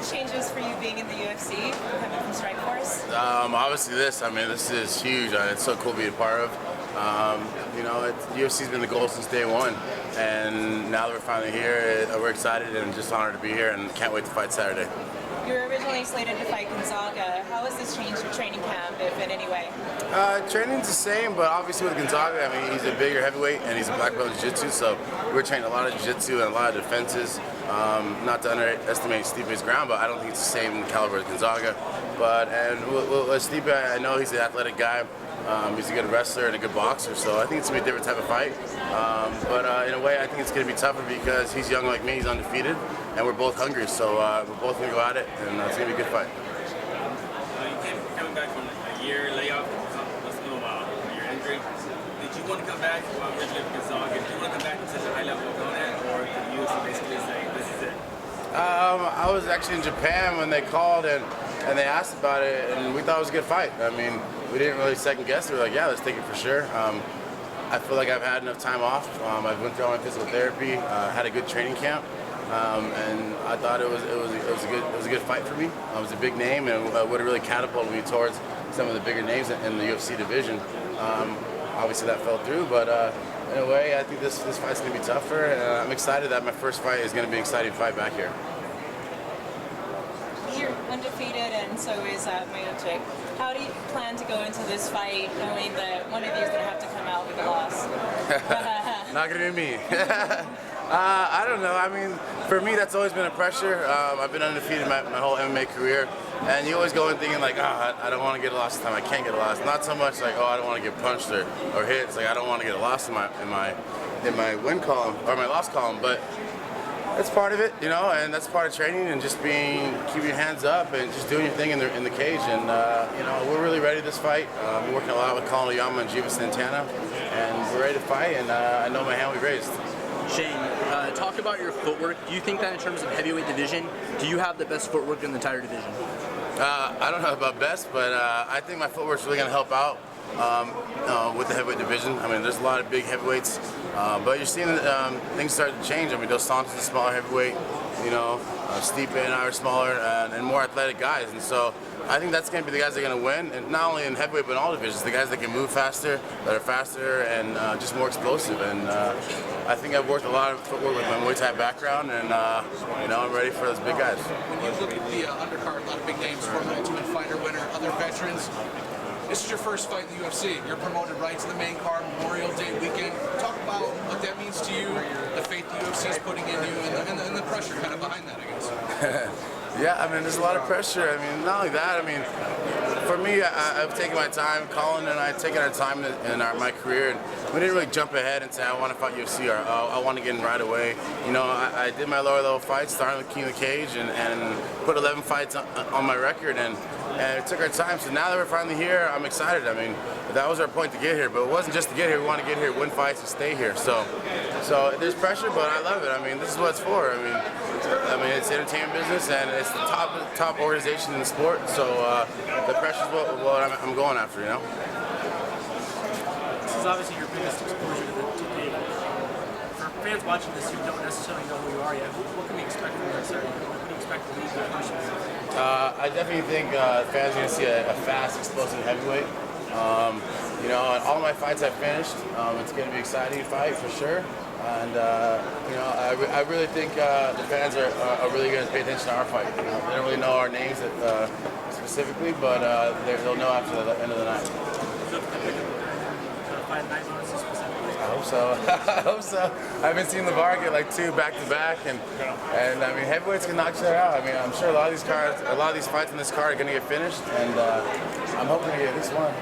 changes for you being in the UFC, coming from Strikeforce? Obviously this is huge. It's so cool to be a part of. UFC's been the goal since day one, and now that we're finally here, we're excited and just honored to be here, and can't wait to fight Saturday. You were originally slated to fight Gonzaga. How has this changed your training camp, if in any way? Training's the same, but obviously with Gonzaga, he's a bigger heavyweight and he's a black belt in jiu-jitsu, so we're training a lot of jiu-jitsu and a lot of defenses. Not to underestimate Stipe's ground, but I don't think it's the same caliber as Gonzaga. With Stipe, I know he's an athletic guy. He's a good wrestler and a good boxer, so I think it's going to be a different type of fight. In a way, I think it's going to be tougher because he's young like me, he's undefeated, and we're both hungry, so we're both going to go at it, and it's going to be a good fight. You came coming back from a year layoff, it's been a while, your injury. Did you want to come back originally from Gonzaga? Did you want to come back to such a high level opponent, or did you basically say, this is it? I was actually in Japan when they called and they asked about it, and we thought it was a good fight. We didn't really second guess. We were like, yeah, let's take it for sure. I feel like I've had enough time off. I went through all my physical therapy, had a good training camp, and I thought it was a good fight for me. It was a big name, and would have really catapulted me towards some of the bigger names in the UFC division. Obviously that fell through, but in a way, I think this fight's going to be tougher, and I'm excited that my first fight is going to be an exciting fight back here. You're undefeated, and so is Miocic. How do you plan to go into this fight knowing that one of you is going to have to come out with a loss? Not going to be me. I don't know. For me, that's always been a pressure. I've been undefeated my whole MMA career, and you always go in thinking like, I don't want to get a loss this time. I can't get a loss. Not so much like, I don't want to get punched or hit. It's like I don't want to get a loss in my win column or my loss column, but. That's part of it, and that's part of training and just keeping your hands up and just doing your thing in the cage. And we're really ready this fight. We're working a lot with Colin Oyama and Jiva Santana, and we're ready to fight. And I know my hand will be raised. Shane, talk about your footwork. Do you think that in terms of heavyweight division, do you have the best footwork in the entire division? I don't know about best, but I think my footwork's really going to help out with the heavyweight division. There's a lot of big heavyweights, but you're seeing things start to change. Dos Santos is a smaller heavyweight, Stipe and I are smaller and more athletic guys, and so I think that's going to be the guys that are going to win, and not only in heavyweight but in all divisions. The guys that can move faster, that are faster, and just more explosive. And I think I've worked a lot of footwork with my Muay Thai background, and I'm ready for those big guys. When you look at the undercard, a lot of big names, former Ultimate Fighter winner, other veterans. This is your first fight in the UFC. You're promoted right to the main card, Memorial Day weekend. Talk about what that means to you, the faith the UFC is putting in you, and the pressure kind of behind that, I guess. Yeah, there's a lot of pressure. Not only that, for me, I've taken my time. Colin and I have taken our time in my career, and we didn't really jump ahead and say, I want to fight UFC or I want to get in right away. I did my lower level fights, starting with King of the Cage, and put 11 fights on my record, and it took our time. So now that we're finally here, I'm excited. That was our point to get here, but it wasn't just to get here. We want to get here, win fights, and stay here. So there's pressure, but I love it. This is what it's for. It's the entertainment business, and it's the top organization in the sport. So the pressure's what I'm going after, This is obviously your biggest exposure to date. For fans watching this who don't necessarily know who you are yet, what can we expect from this? What can you expect to lead your personally? I definitely think fans are going to see a fast, explosive heavyweight. And all my fights I've finished. It's going to be an exciting fight for sure. And I really think the fans are really going to pay attention to our fight. They don't really know our names specifically, but they'll know after the end of the night. I hope so. I hope so. I've been seeing LeVar get like 2 back-to-back, and heavyweights can knock each other out. I'm sure a lot of these fights in this card are going to get finished, and I'm hoping to get at least one.